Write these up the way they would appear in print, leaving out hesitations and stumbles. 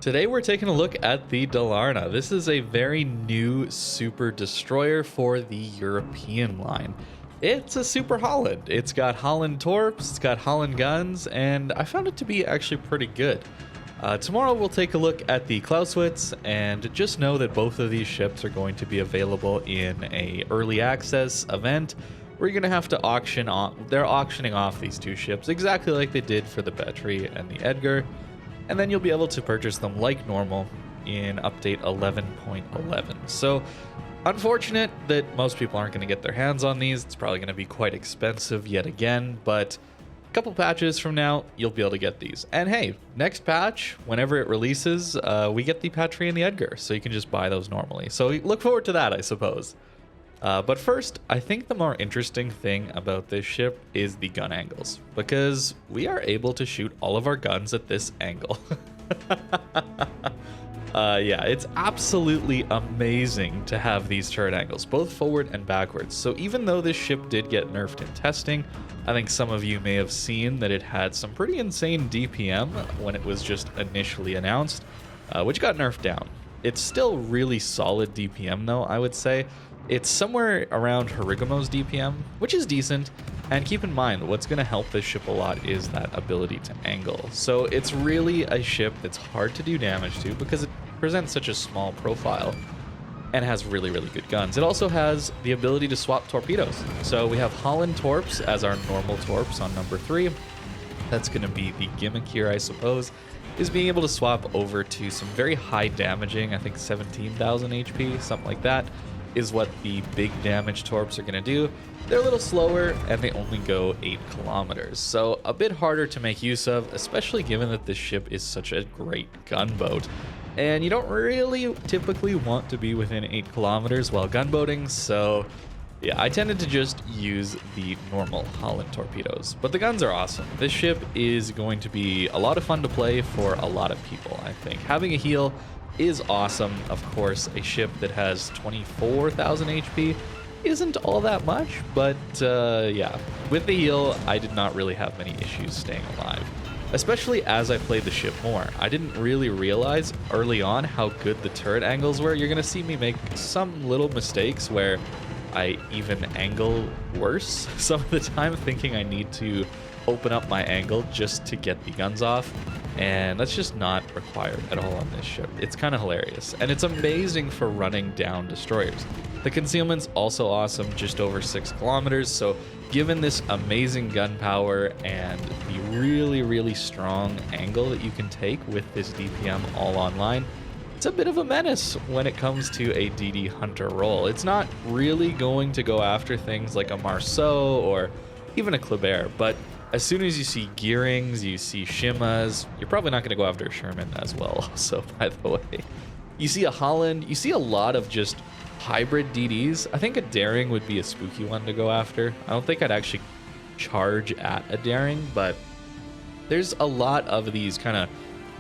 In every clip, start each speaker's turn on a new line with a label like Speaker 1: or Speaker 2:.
Speaker 1: Today we're taking a look at the Dalarna. This is a very new super destroyer for the European line. It's a super Halland. It's got Halland torps, it's got Halland guns, and I found it to be actually pretty good. Tomorrow we'll take a look at the Clausewitz, and just know that both of these ships are going to be available in a early access event. We're going to have to auction off, they're auctioning off these two ships exactly like they did for the Patrie and the Edgar. And then you'll be able to purchase them like normal in update 11.11. So unfortunate that most people aren't going to get their hands on these. It's probably going to be quite expensive yet again, but a couple patches from now, you'll be able to get these. And hey, next patch, whenever it releases, we get the Patrie and the Edgar, so you can just buy those normally. So look forward to that, I suppose. But first, I think the more interesting thing about this ship is the gun angles, because we are able to shoot all of our guns at this angle. Yeah, it's absolutely amazing to have these turret angles, both forward and backwards. So even though this ship did get nerfed in testing, I think some of you may have seen that it had some pretty insane DPM when it was just initially announced, which got nerfed down. It's still really solid DPM though, I would say. It's somewhere around Unicum's DPM, which is decent, and keep in mind, what's going to help this ship a lot is that ability to angle. So it's really a ship that's hard to do damage to because it presents such a small profile and has really, really good guns. It also has the ability to swap torpedoes. So we have Halland torps as our normal torps on number 3. That's going to be the gimmick here, I suppose, is being able to swap over to some very high damaging, I think 17,000 HP, something like that, is what the big damage torps are going to do. They're a little slower and they only go 8 kilometers, so a bit harder to make use of, especially given that this ship is such a great gunboat. And you don't really typically want to be within 8 kilometers while gunboating, so yeah, I tended to just use the normal Halland torpedoes. But the guns are awesome. This ship is going to be a lot of fun to play for a lot of people, I think. Having a heal is awesome. Of course, a ship that has 24,000 HP isn't all that much, but yeah, with the heal, I did not really have many issues staying alive, especially as I played the ship more. I didn't really realize early on how good the turret angles were. You're going to see me make some little mistakes where I even angle worse some of the time, thinking I need to open up my angle just to get the guns off, and that's just not required at all on this ship. It's kind of hilarious, and it's amazing for running down destroyers. The concealment's also awesome, just over 6 kilometers, so given this amazing gun power and the really, really strong angle that you can take with this DPM all online, it's a bit of a menace when it comes to a DD Hunter role. It's not really going to go after things like a Marceau or even a Kleber, but as soon as you see gearings, you see shimmas, you're probably not going to go after a Sherman as well, also, by the way. You see a Halland, you see a lot of just hybrid DDs. I think a Daring would be a spooky one to go after. I don't think I'd actually charge at a Daring, but there's a lot of these kind of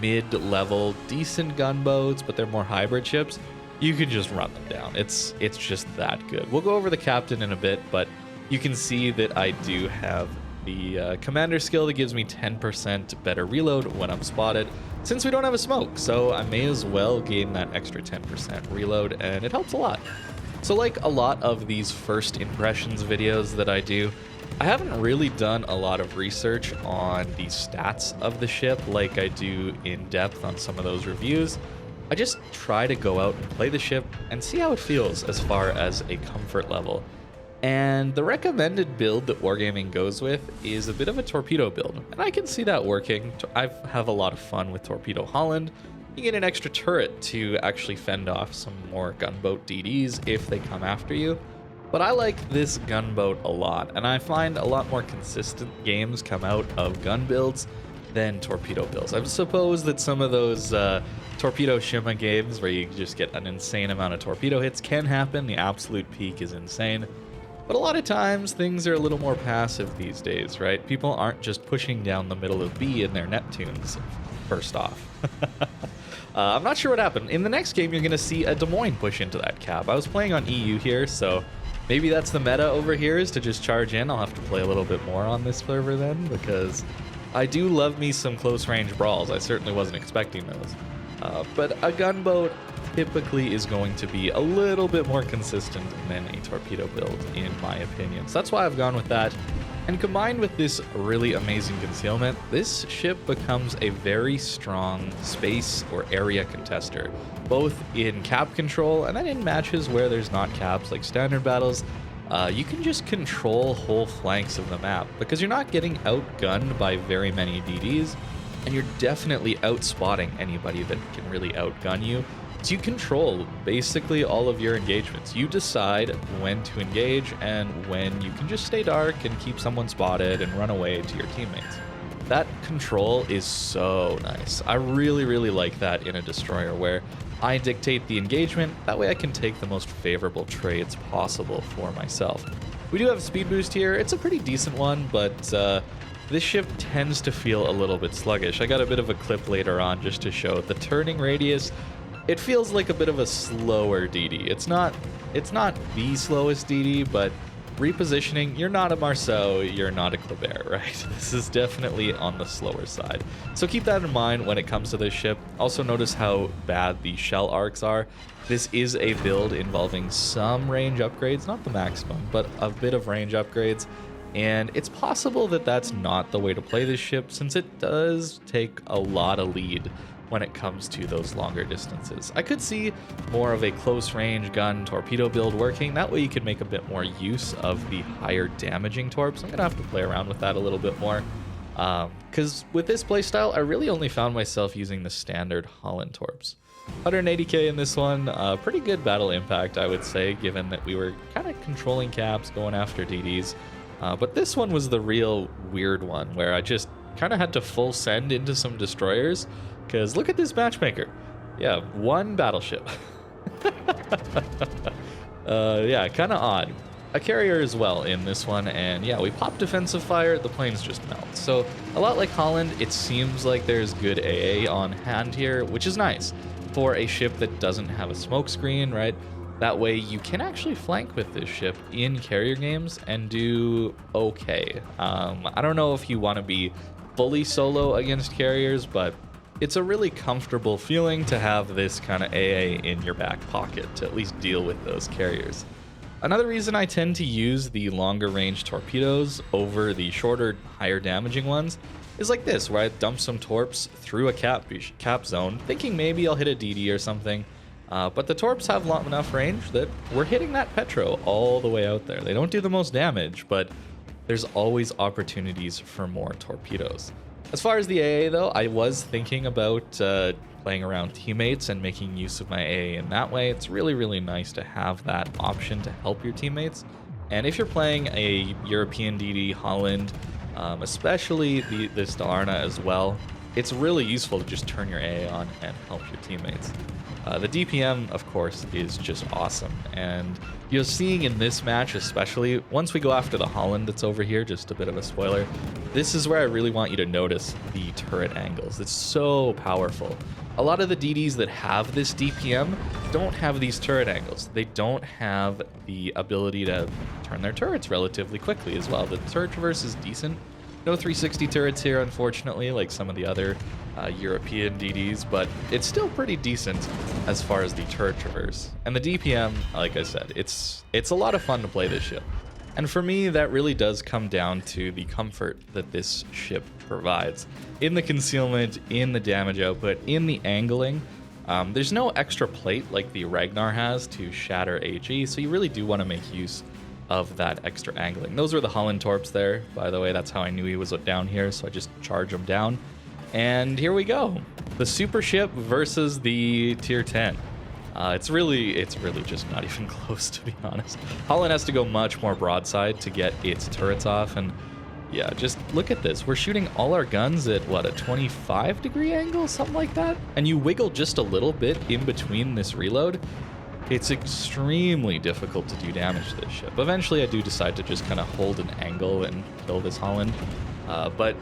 Speaker 1: mid-level, decent gunboats, but they're more hybrid ships. You can just run them down. It's just that good. We'll go over the captain in a bit, but you can see that I do have the commander skill that gives me 10% better reload when I'm spotted, since we don't have a smoke, so I may as well gain that extra 10% reload, and it helps a lot. So like a lot of these first impressions videos that I do, I haven't really done a lot of research on the stats of the ship like I do in depth on some of those reviews. I just try to go out and play the ship and see how it feels as far as a comfort level. And the recommended build that Wargaming goes with is a bit of a torpedo build, and I can see that working. I have a lot of fun with Torpedo Halland. You get an extra turret to actually fend off some more gunboat DDs if they come after you. But I like this gunboat a lot, and I find a lot more consistent games come out of gun builds than torpedo builds. I suppose that some of those torpedo shimma games where you just get an insane amount of torpedo hits can happen. The absolute peak is insane. But a lot of times, things are a little more passive these days, right? People aren't just pushing down the middle of B in their Neptunes, first off. I'm not sure what happened. In the next game, you're going to see a Des Moines push into that cap. I was playing on EU here, so maybe that's the meta over here, is to just charge in. I'll have to play a little bit more on this server then, because I do love me some close-range brawls. I certainly wasn't expecting those. But a gunboat typically is going to be a little bit more consistent than a torpedo build, in my opinion. So that's why I've gone with that. And combined with this really amazing concealment, this ship becomes a very strong space or area contester, both in cap control and then in matches where there's not caps like standard battles. You can just control whole flanks of the map because you're not getting outgunned by very many DDs, and you're definitely outspotting anybody that can really outgun you. So you control basically all of your engagements. You decide when to engage and when you can just stay dark and keep someone spotted and run away to your teammates. That control is so nice. I really, really like that in a destroyer where I dictate the engagement. That way I can take the most favorable trades possible for myself. We do have a speed boost here. It's a pretty decent one, but this ship tends to feel a little bit sluggish. I got a bit of a clip later on just to show the turning radius. It feels like a bit of a slower DD. It's not the slowest DD, but repositioning, you're not a Marceau, you're not a Kleber, right? This is definitely on the slower side. So keep that in mind when it comes to this ship. Also notice how bad the shell arcs are. This is a build involving some range upgrades, not the maximum, but a bit of range upgrades. And it's possible that that's not the way to play this ship, since it does take a lot of lead when it comes to those longer distances. I could see more of a close range gun torpedo build working. That way you could make a bit more use of the higher damaging torps. I'm gonna have to play around with that a little bit more. Because with this playstyle, I really only found myself using the standard Halland torps. 180k in this one, pretty good battle impact, I would say, given that we were kind of controlling caps, going after DDs. But this one was the real weird one, where I just kind of had to full send into some destroyers. Because look at this matchmaker. Yeah, one battleship. Yeah, kind of odd. A carrier as well in this one, and yeah, we pop defensive fire, the planes just melt. So a lot like Halland, it seems like there's good AA on hand here, which is nice for a ship that doesn't have a smoke screen, right? That way you can actually flank with this ship in carrier games and do okay. I don't know if you want to be fully solo against carriers, but it's a really comfortable feeling to have this kind of AA in your back pocket to at least deal with those carriers. Another reason I tend to use the longer range torpedoes over the shorter, higher damaging ones is like this, where I dump some torps through a cap zone, thinking maybe I'll hit a DD or something. But the torps have long enough range that we're hitting that Petro all the way out there. They don't do the most damage, but there's always opportunities for more torpedoes. As far as the AA though, I was thinking about playing around teammates and making use of my AA in that way. It's really, really nice to have that option to help your teammates. And if you're playing a European DD, Halland, especially this Dalarna as well, it's really useful to just turn your AA on and help your teammates. The DPM, of course, is just awesome. And you're seeing in this match, especially once we go after the Halland that's over here, just a bit of a spoiler, this is where I really want you to notice the turret angles. It's so powerful. A lot of the DDs that have this DPM don't have these turret angles. They don't have the ability to turn their turrets relatively quickly as well. The turret traverse is decent. No 360 turrets here, unfortunately, like some of the other European DDs, but it's still pretty decent as far as the turret traverse. And the DPM, like I said, it's a lot of fun to play this ship. And for me, that really does come down to the comfort that this ship provides. In the concealment, in the damage output, in the angling, there's no extra plate like the Ragnar has to shatter HE, so you really do want to make use of that extra angling. Those were the Halland torps there, by the way. That's how I knew he was down here, so I just charge him down. And here we go. The super ship versus the tier 10. It's really just not even close, to be honest. Halland has to go much more broadside to get its turrets off, and yeah, just look at this. We're shooting all our guns at, what, a 25-degree angle? Something like that? And you wiggle just a little bit in between this reload. It's extremely difficult to do damage to this ship. Eventually, I do decide to just kind of hold an angle and kill this Halland. But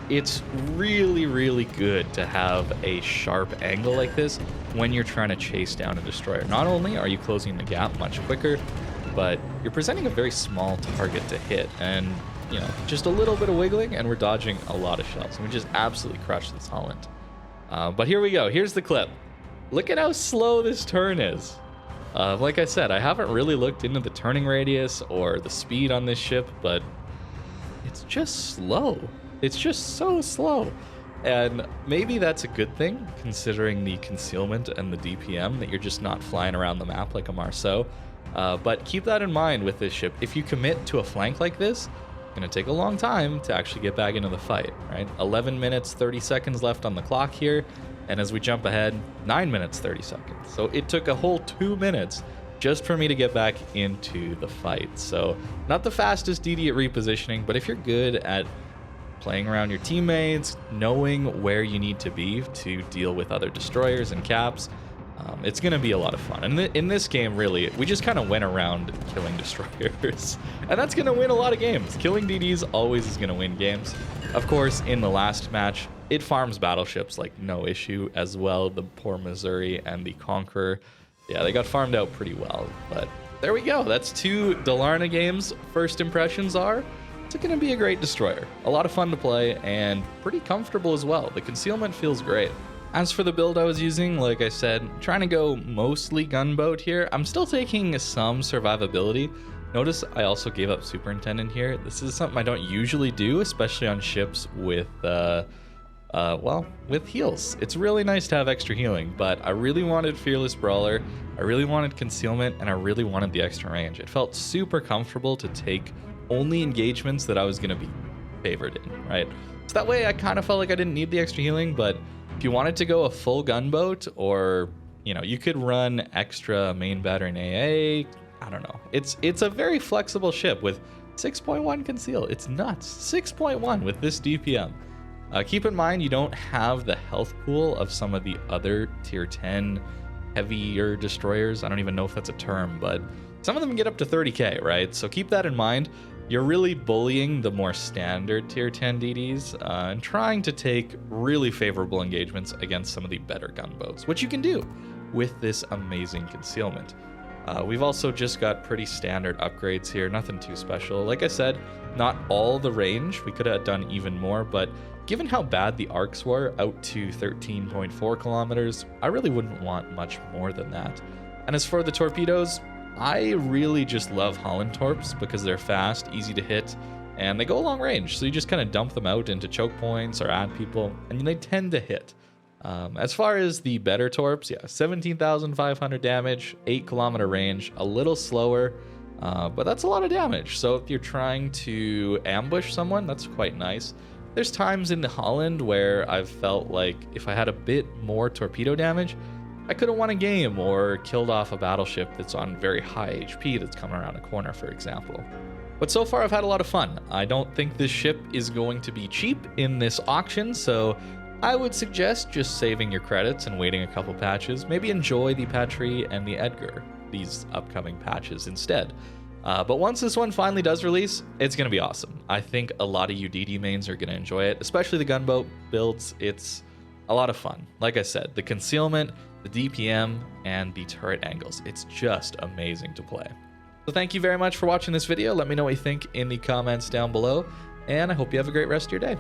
Speaker 1: it's really, really good to have a sharp angle like this when you're trying to chase down a destroyer. Not only are you closing the gap much quicker, but you're presenting a very small target to hit. And, you know, just a little bit of wiggling and we're dodging a lot of shells. And we just absolutely crush this Halland. But here we go. Here's the clip. Look at how slow this turn is. Like I said, I haven't really looked into the turning radius or the speed on this ship, but it's just slow. It's just so slow. And maybe that's a good thing, considering the concealment and the DPM, that you're just not flying around the map like a Marceau. But keep that in mind with this ship. If you commit to a flank like this, it's going to take a long time to actually get back into the fight, right? 11 minutes, 30 seconds left on the clock here. And as we jump ahead, 9 minutes, 30 seconds. So it took a whole 2 minutes just for me to get back into the fight. So not the fastest DD at repositioning, but if you're good at playing around your teammates, knowing where you need to be to deal with other destroyers and caps, it's going to be a lot of fun. And in this game, really, we just kind of went around killing destroyers. And that's going to win a lot of games. Killing DDs always is going to win games. Of course, in the last match, it farms battleships like no issue as well. The poor Missouri and the Conqueror, yeah, they got farmed out pretty well. But there we go. That's 2 Dalarna games. First impressions are, it's going to be a great destroyer. A lot of fun to play and pretty comfortable as well. The concealment feels great. As for the build I was using, like I said, trying to go mostly gunboat here. I'm still taking some survivability. Notice I also gave up Superintendent here. This is something I don't usually do, especially on ships with, well, with heals. It's really nice to have extra healing, but I really wanted Fearless Brawler, I really wanted Concealment, and I really wanted the extra range. It felt super comfortable to take only engagements that I was going to be favored in, right? So that way I kind of felt like I didn't need the extra healing, but if you wanted to go a full gunboat, or, you know, you could run extra main battery and AA, I don't know. It's a very flexible ship with 6.1 conceal. It's nuts. 6.1 with this DPM. Keep in mind, you don't have the health pool of some of the other tier 10 heavier destroyers. I don't even know if that's a term, but some of them get up to 30k, right? So keep that in mind. You're really bullying the more standard tier 10 DDs and trying to take really favorable engagements against some of the better gunboats, which you can do with this amazing concealment. We've also just got pretty standard upgrades here, nothing too special. Like I said, not all the range. We could have done even more, but given how bad the arcs were, out to 13.4 kilometers, I really wouldn't want much more than that. And as for the torpedoes, I really just love Halland torps because they're fast, easy to hit, and they go a long range. So you just kind of dump them out into choke points or at people, and they tend to hit. As far as the better torps, yeah, 17,500 damage, 8-kilometer range, a little slower, but that's a lot of damage. So if you're trying to ambush someone, that's quite nice. There's times in Halland where I've felt like if I had a bit more torpedo damage, I could have won a game or killed off a battleship that's on very high HP that's coming around a corner, for example. But so far I've had a lot of fun. I don't think this ship is going to be cheap in this auction, so I would suggest just saving your credits and waiting a couple patches. Maybe enjoy the Patrie and the Edgar, these upcoming patches instead. But once this one finally does release, it's going to be awesome. I think a lot of you DD mains are going to enjoy it, especially the gunboat builds. It's a lot of fun. Like I said, the concealment, the DPM, and the turret angles. It's just amazing to play. So thank you very much for watching this video. Let me know what you think in the comments down below, and I hope you have a great rest of your day.